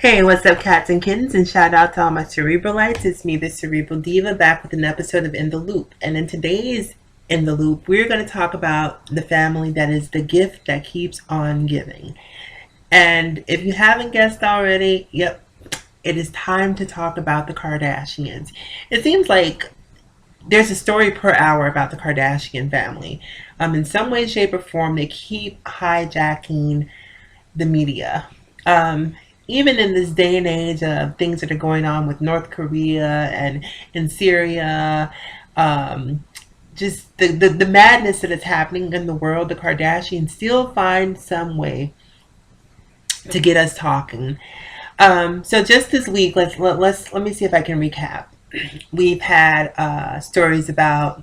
Hey, what's up, cats and kittens? And shout out to all my Cerebralites. It's me, the Cerebral Diva, back with an episode of In the Loop. And in today's In the Loop, we're going to talk about the family that is the gift that keeps on giving. And if you haven't guessed already, yep, it is time to talk about the Kardashians. It seems like there's a story per hour about the Kardashian family. In some way, shape, or form, they keep hijacking the media. Um, Even in this day and age of things that are going on with North Korea and in Syria, um, just the madness that is happening in the world, the Kardashians still find some way to get us talking. So just this week, let me see if I can recap. We've had stories about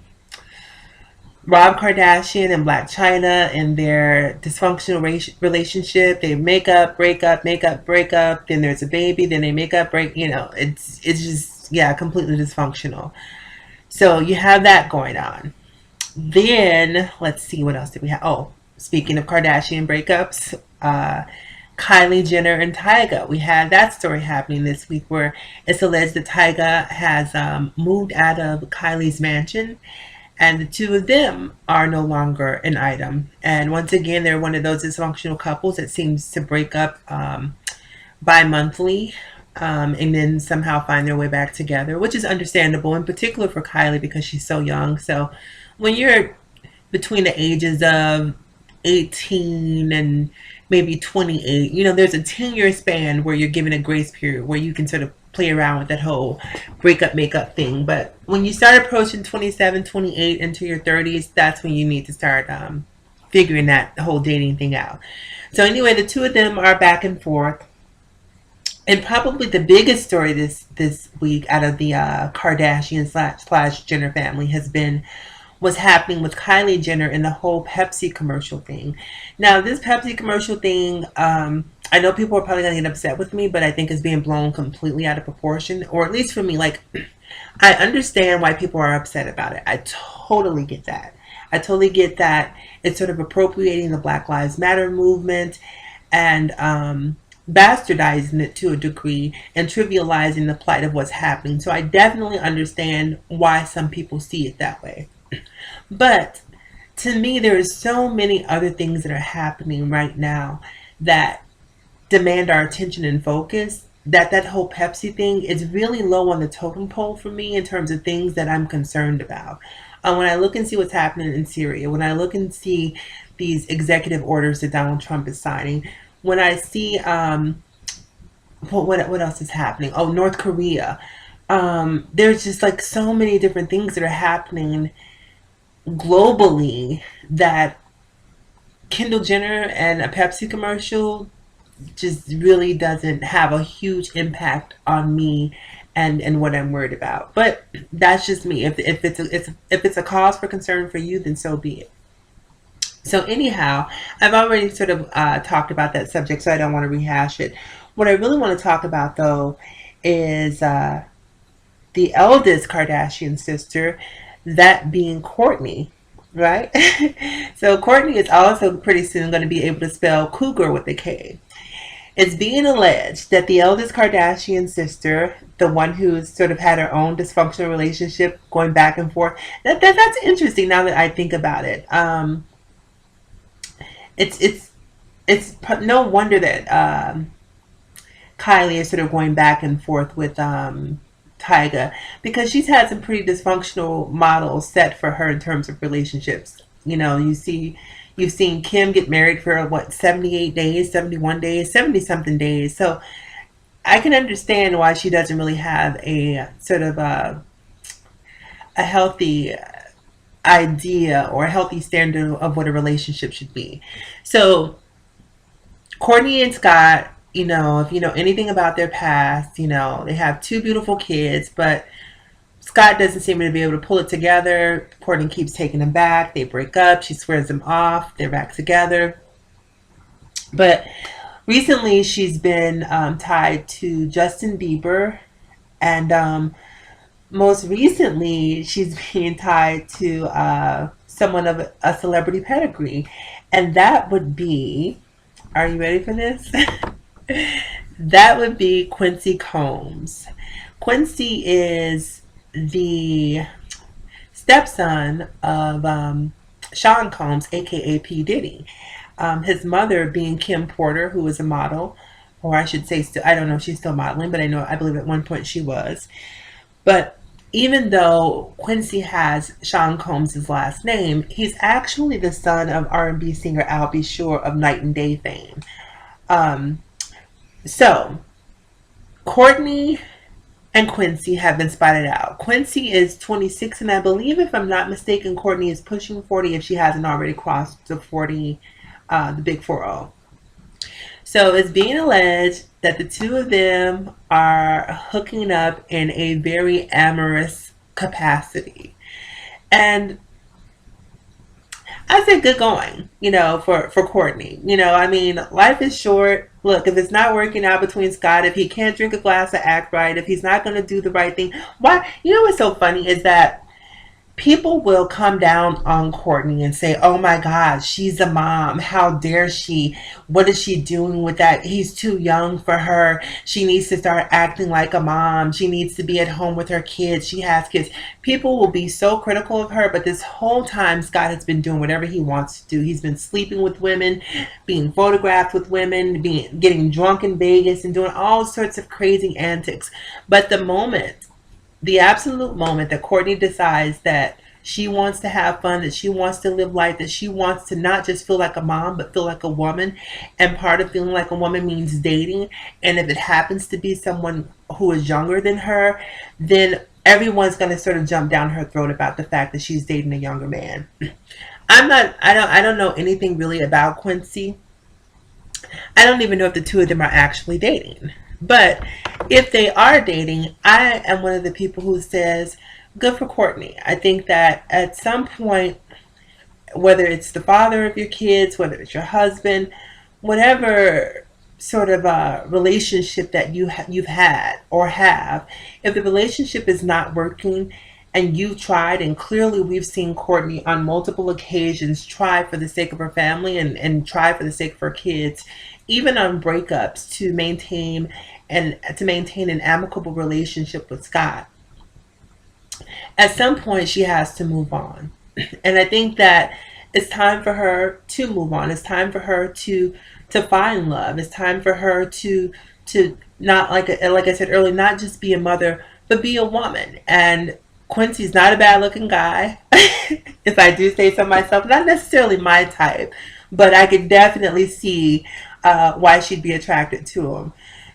Rob Kardashian and Black China and their dysfunctional relationship. They make up, break up. Then there's a baby. Then they make up, break. It's just completely dysfunctional. So you have that going on. Then let's see, what else did we have? Oh, speaking of Kardashian breakups, Kylie Jenner and Tyga. We had that story happening this week where it's alleged that Tyga has moved out of Kylie's mansion, and the two of them are no longer an item. And once again, they're one of those dysfunctional couples that seems to break up bi-monthly, and then somehow find their way back together, which is understandable, in particular for Kylie because she's so young. So when you're between the ages of 18 and maybe 28, there's a 10-year span where you're given a grace period where you can sort of play around with that whole breakup makeup thing. But when you start approaching 27, 28 into your 30s, that's when you need to start figuring that whole dating thing out. So anyway, the two of them are back and forth. And probably the biggest story this week out of the Kardashian slash Jenner family has been what's happening with Kylie Jenner and the whole Pepsi commercial thing. Now, this Pepsi commercial thing, I know people are probably going to get upset with me, but I think it's being blown completely out of proportion, or at least for me. Like, I understand why people are upset about it. I totally get that. I totally get that it's sort of appropriating the Black Lives Matter movement and bastardizing it to a degree and trivializing the plight of what's happening. So I definitely understand why some people see it that way. But to me, there are so many other things that are happening right now that demand our attention and focus, that whole Pepsi thing is really low on the totem pole for me in terms of things that I'm concerned about. When I look and see what's happening in Syria, when I look and see these executive orders that Donald Trump is signing, when I see what else is happening? Oh, North Korea. There's just like so many different things that are happening globally that Kendall Jenner and a Pepsi commercial just really doesn't have a huge impact on me and what I'm worried about. But that's just me. If it's a cause for concern for you, then so be it. So anyhow, I've already sort of talked about that subject, so I don't want to rehash it. What I really want to talk about, though, is the eldest Kardashian sister, that being Kourtney, right? So Kourtney is also pretty soon going to be able to spell Cougar with a K. It's being alleged that the eldest Kardashian sister, the one who's sort of had her own dysfunctional relationship going back and forth, that's interesting now that I think about it. It's no wonder that Kylie is sort of going back and forth with Tyga, because she's had some pretty dysfunctional models set for her in terms of relationships. You've seen Kim get married for 78 days, 71 days, 70 something days. So I can understand why she doesn't really have a sort of a healthy idea or a healthy standard of what a relationship should be. So Kourtney and Scott, if you know anything about their past, they have two beautiful kids, but Scott doesn't seem to be able to pull it together. Kourtney keeps taking him back. They break up. She swears him off. They're back together. But recently she's been tied to Justin Bieber, and most recently she's being tied to someone of a celebrity pedigree. And that would be, are you ready for this? That would be Quincy Combs. Quincy is the stepson of Sean Combs, aka P. Diddy. His mother being Kim Porter, who was a model, or I should say, still, I don't know if she's still modeling, but I believe at one point she was. But even though Quincy has Sean Combs' last name, he's actually the son of R&B singer Al B. Sure of Night and Day fame. Um, so, Kourtney and Quincy have been spotted out. Quincy is 26, and I believe, if I'm not mistaken, Kourtney is pushing 40 if she hasn't already crossed the 40, the big 40. So it's being alleged that the two of them are hooking up in a very amorous capacity. And I said good going, for Kourtney. I mean, life is short. Look, if it's not working out between Scott, if he can't drink a glass of act right, if he's not going to do the right thing, why? You know what's so funny is that people will come down on Kourtney and say, oh my God, she's a mom. How dare she? What is she doing with that? He's too young for her. She needs to start acting like a mom. She needs to be at home with her kids. She has kids. People will be so critical of her, but this whole time Scott has been doing whatever he wants to do. He's been sleeping with women, being photographed with women, getting drunk in Vegas and doing all sorts of crazy antics. But the absolute moment that Kourtney decides that she wants to have fun, that she wants to live life, that she wants to not just feel like a mom, but feel like a woman. And part of feeling like a woman means dating. And if it happens to be someone who is younger than her, then everyone's going to sort of jump down her throat about the fact that she's dating a younger man. I don't know anything really about Quincy. I don't even know if the two of them are actually dating. But if they are dating, I am one of the people who says, good for Kourtney. I think that at some point, whether it's the father of your kids, whether it's your husband, whatever sort of a relationship that you've had or have, if the relationship is not working and you've tried, and clearly we've seen Kourtney on multiple occasions try for the sake of her family and try for the sake of her kids, even on breakups, to maintain an amicable relationship with Scott. At some point she has to move on. And I think that it's time for her to move on. It's time for her to find love. It's time for her to not, like I said earlier, not just be a mother, but be a woman. And Quincy's not a bad looking guy, if I do say so myself. Not necessarily my type, but I could definitely see why she'd be attracted to him.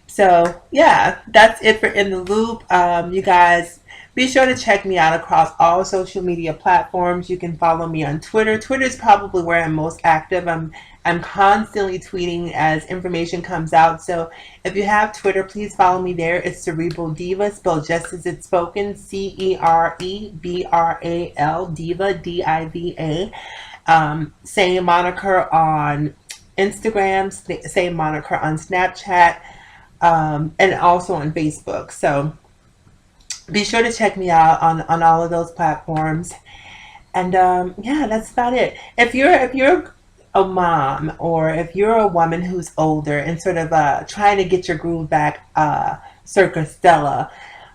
So yeah, that's it for In the Loop. You guys, be sure to check me out across all social media platforms. You can follow me on Twitter. Twitter is probably where I'm most active. I'm constantly tweeting as information comes out. So if you have Twitter, please follow me there. It's Cerebral Diva, spelled just as it's spoken, Cerebral Diva, Diva. Same moniker on Instagram, same moniker on Snapchat, and also on Facebook. So be sure to check me out on all of those platforms. And yeah, that's about it. If you're a mom, or if you're a woman who's older and sort of trying to get your groove back, circa Stella,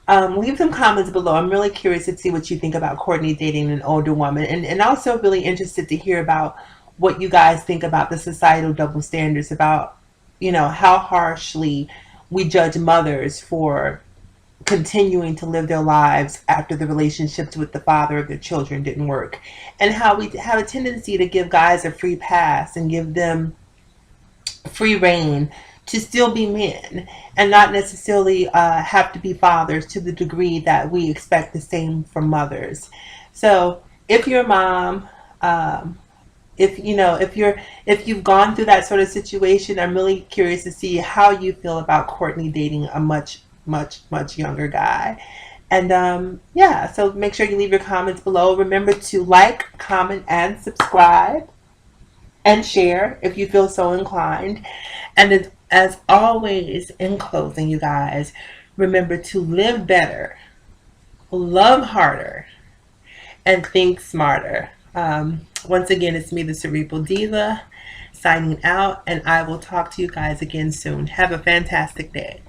leave some comments below. I'm really curious to see what you think about Kourtney dating an older woman, and also really interested to hear about what you guys think about the societal double standards, about how harshly we judge mothers for continuing to live their lives after the relationships with the father of their children didn't work, and how we have a tendency to give guys a free pass and give them free reign to still be men, and not necessarily have to be fathers to the degree that we expect the same from mothers. So if you're a mom, if you've gone through that sort of situation, I'm really curious to see how you feel about Kourtney dating a much younger guy. And yeah, so make sure you leave your comments below. Remember to like, comment, and subscribe, and share if you feel so inclined. And as always, in closing, you guys, remember to live better, love harder, and think smarter. Once again, it's me, the Cerebral Diva, signing out, and I will talk to you guys again soon. Have a fantastic day.